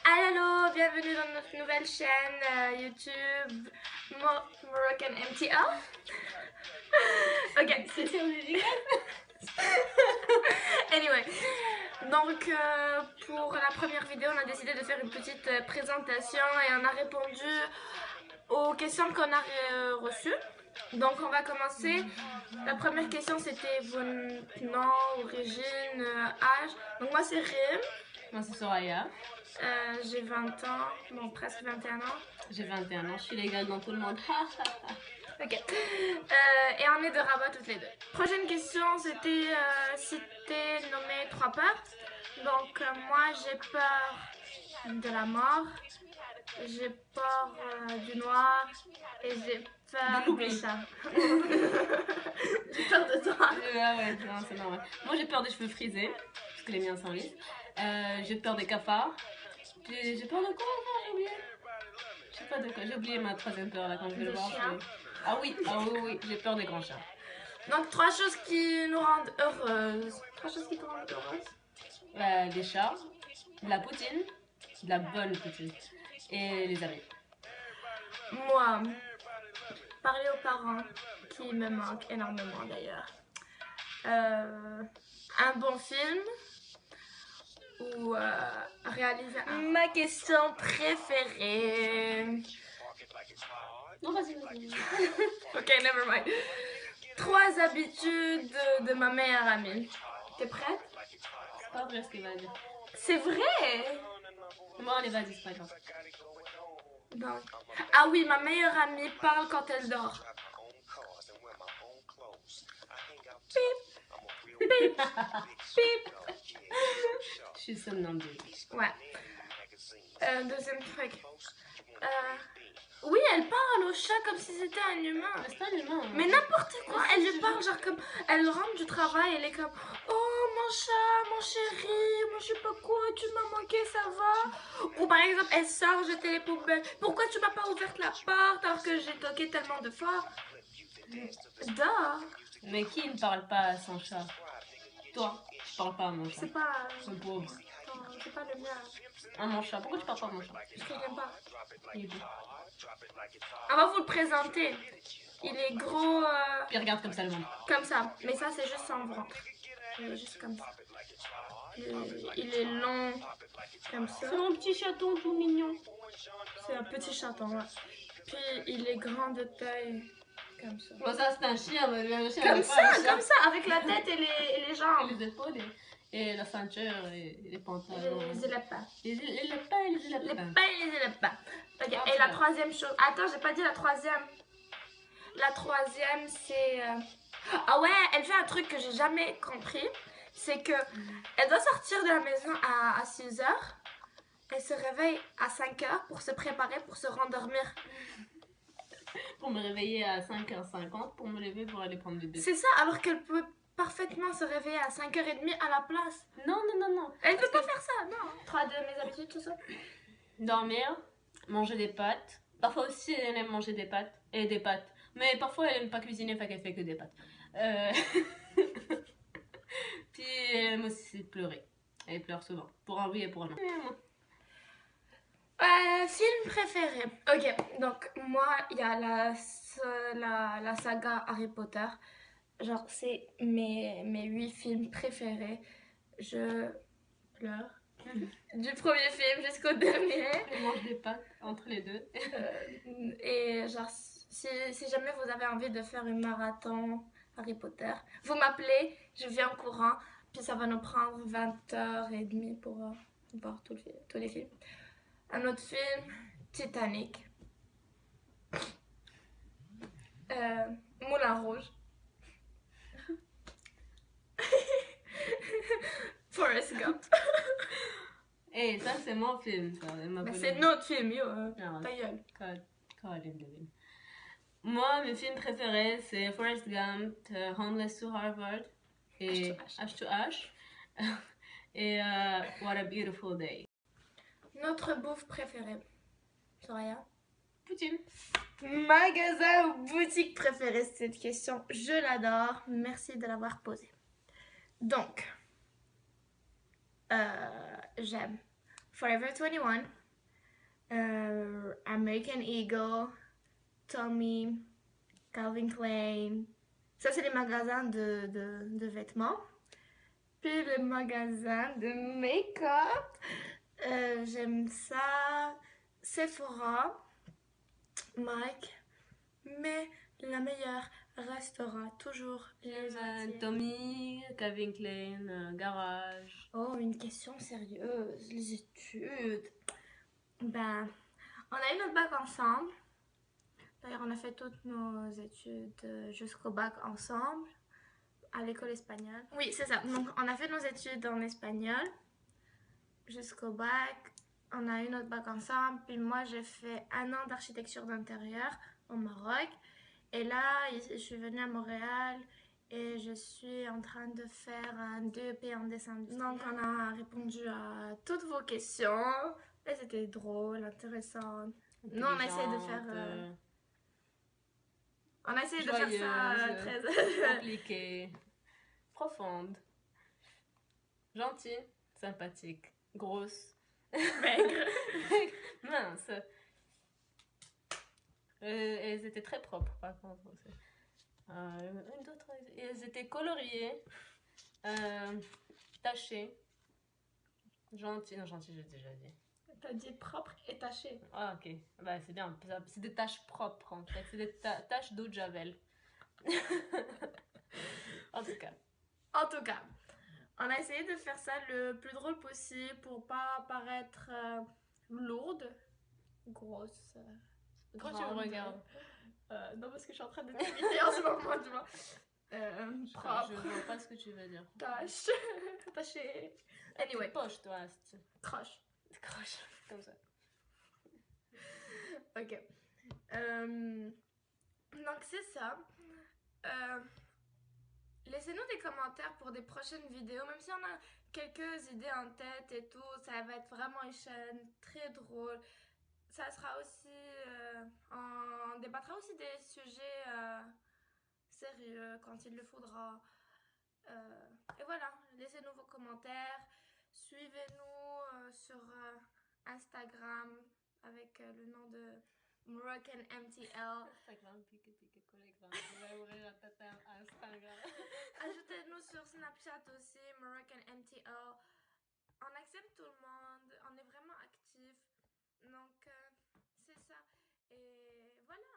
Allô, bienvenue dans notre nouvelle chaîne YouTube Moroccan MTL. Ok, c'est Anyway, donc pour la première vidéo, on a décidé de faire une petite présentation et on a répondu aux questions qu'on a reçues. Donc on va commencer. La première question c'était vos noms, origine, âge. Donc moi c'est Rim. Moi c'est Soraya. J'ai 20 ans, bon presque 21 ans. J'ai 21 ans, je suis légale dans tout le monde. Ok. Et on est de Rabat toutes les deux. Prochaine question, c'était si t'es nommé 3 peurs. Donc moi j'ai peur de la mort, j'ai peur du noir et j'ai peur des chats. J'ai peur de toi. Ouais, non, c'est normal. Moi j'ai peur des cheveux frisés, parce que les miens sont lisses. J'ai peur des cafards. J'ai peur de quoi encore? J'ai oublié. Je sais pas de quoi. J'ai oublié ma troisième peur là quand je vais le voir. Ah oui, j'ai peur des grands chats. Donc 3 choses qui nous rendent heureuses. 3 choses qui te rendent heureuse. Des chats, de la poutine, de la bonne poutine et les amis. Moi, parler aux parents qui me manquent énormément d'ailleurs. Un bon film ou réaliser ma question préférée. Non, vas-y. Ok, never mind. 3 habitudes de ma meilleure amie. T'es prête? C'est pas vrai ce qu'il va dire. C'est vrai? Bon, allez, vas-y, c'est pas grave. Donc. Ah oui, ma meilleure amie parle quand elle dort. Bip, bip, bip. Je suis somnambule. Ouais. Deuxième truc. Oui, elle parle au chat comme si c'était un humain. Mais c'est pas un humain. Mais n'importe quoi, elle lui parle genre comme... Elle rentre du travail, elle est comme... Oh mon chat, mon chéri, moi je sais pas quoi, tu m'as manqué, ça va? Ou par exemple, elle sort jeter les poubelles. Pourquoi tu m'as pas ouvert la porte alors que j'ai toqué tellement de fois? Dors. Mais qui ne parle pas à son chat? Toi, tu parles pas à mon chat. C'est pas... Le pauvre. C'est pas le mien. À mon chat. Pourquoi tu parles pas à mon chat? Je l'aime pas. Il est beau. On va vous le présenter. Il est gros... Puis regarde comme ça le monde. Comme ça. Mais ça, c'est juste son ventre. Il est juste comme ça. Il est long. Comme ça. C'est mon petit chaton tout mignon. C'est un petit chaton, ouais. Puis il est grand de taille. Comme ça. Bon, ça c'est un chien, mais le chien comme ça, avec la tête et les jambes. Et les épaules et la ceinture et les pantalons. Les élépins. Les lapins et les Les lapins. pains et les élépins. Ok, Ah, et la troisième chose. Attends, j'ai pas dit la troisième. La troisième, c'est... Ah ouais, elle fait un truc que j'ai jamais compris. C'est que elle doit sortir de la maison à 6 h. Elle se réveille à 5 h pour se préparer pour se rendormir. Pour me réveiller à 5h50 pour me lever pour aller prendre le bébé. C'est ça, alors qu'elle peut parfaitement se réveiller à 5h30 à la place. Non. Elle peut pas faire ça, non. 3 de mes habitudes, tout ça. Dormir, manger des pâtes. Parfois aussi elle aime manger des pâtes et des pâtes. Mais parfois elle aime pas cuisiner, fait qu'elle fait que des pâtes. Puis elle aime aussi pleurer. Elle pleure souvent. Pour un oui et pour un non. Film préféré. Ok, donc moi, il y a la saga Harry Potter. Genre, c'est mes 8 films préférés. Je pleure. Du premier film jusqu'au dernier. Elle mange des pâtes entre les deux. Et genre, si jamais vous avez envie de faire une marathon Harry Potter, vous m'appelez, je viens en courant. Puis ça va nous prendre 20h30 pour voir tous les films. Un autre film, Titanic. Moulin Rouge. Forrest Gump. Et ça c'est mon film. Ça. Mais c'est notre film, yo. Ta gueule. Moi, mes films préférés, c'est Forrest Gump, Homeless to Harvard et H2H. Et What a Beautiful Day. Notre bouffe préférée. Soraya? Poutine. Magasin ou boutique préférée, c'est cette question. Je l'adore. Merci de l'avoir posée. Donc, j'aime Forever 21, American Eagle, Tommy, Calvin Klein. Ça, c'est les magasins de vêtements. Puis le magasin de make-up. J'aime ça. Sephora, Mike. Mais la meilleure restera toujours les Antilles. Tommy, Calvin Klein, Garage. Oh, une question sérieuse. Les études. Ben, on a eu notre bac ensemble. D'ailleurs, on a fait toutes nos études jusqu'au bac ensemble à l'école espagnole. Oui, c'est ça. Donc, on a fait nos études en espagnol jusqu'au bac. On a eu notre bac ensemble. Puis moi, j'ai fait 1 an d'architecture d'intérieur au Maroc. Et là, je suis venue à Montréal et je suis en train de faire un DEP en dessin industriel. Donc, on a répondu à toutes vos questions. Et c'était drôle, intéressant. Nous, on essaie de faire... On a essayé de faire ça très compliqué, profonde, gentille, sympathique, grosse, maigre, mince. Elles étaient très propres par contre. Une d'autre, elles étaient coloriées, tachées, gentilles. Non, gentilles, j'ai déjà dit. T'as dit propre et taché. Ah, ok. Bah, c'est bien. C'est des taches propres, en fait. C'est des taches d'eau de Javel. En tout cas. En tout cas, on a essayé de faire ça le plus drôle possible pour pas paraître lourde, grosse. Pourquoi tu me regardes? Non, parce que je suis en train de t'imiter en ce moment, tu vois. Propre. Je vois pas ce que tu veux dire. Tache. Taché. Anyway. Poche, toi. Croche. Croche, comme ça. Ok. Donc c'est ça. Laissez-nous des commentaires pour des prochaines vidéos, même si on a quelques idées en tête et tout, ça va être vraiment une chaîne très drôle. Ça sera aussi, on débattra aussi des sujets sérieux quand il le faudra. Et voilà, laissez-nous vos commentaires, suivez-nous sur Instagram avec le nom de Moroccan MTL. Instagram, pique, collection. Je vais ouvrir Instagram. Ajoutez-nous sur Snapchat aussi, Moroccan MTL. On accepte tout le monde, on est vraiment actifs. Donc, c'est ça. Et voilà.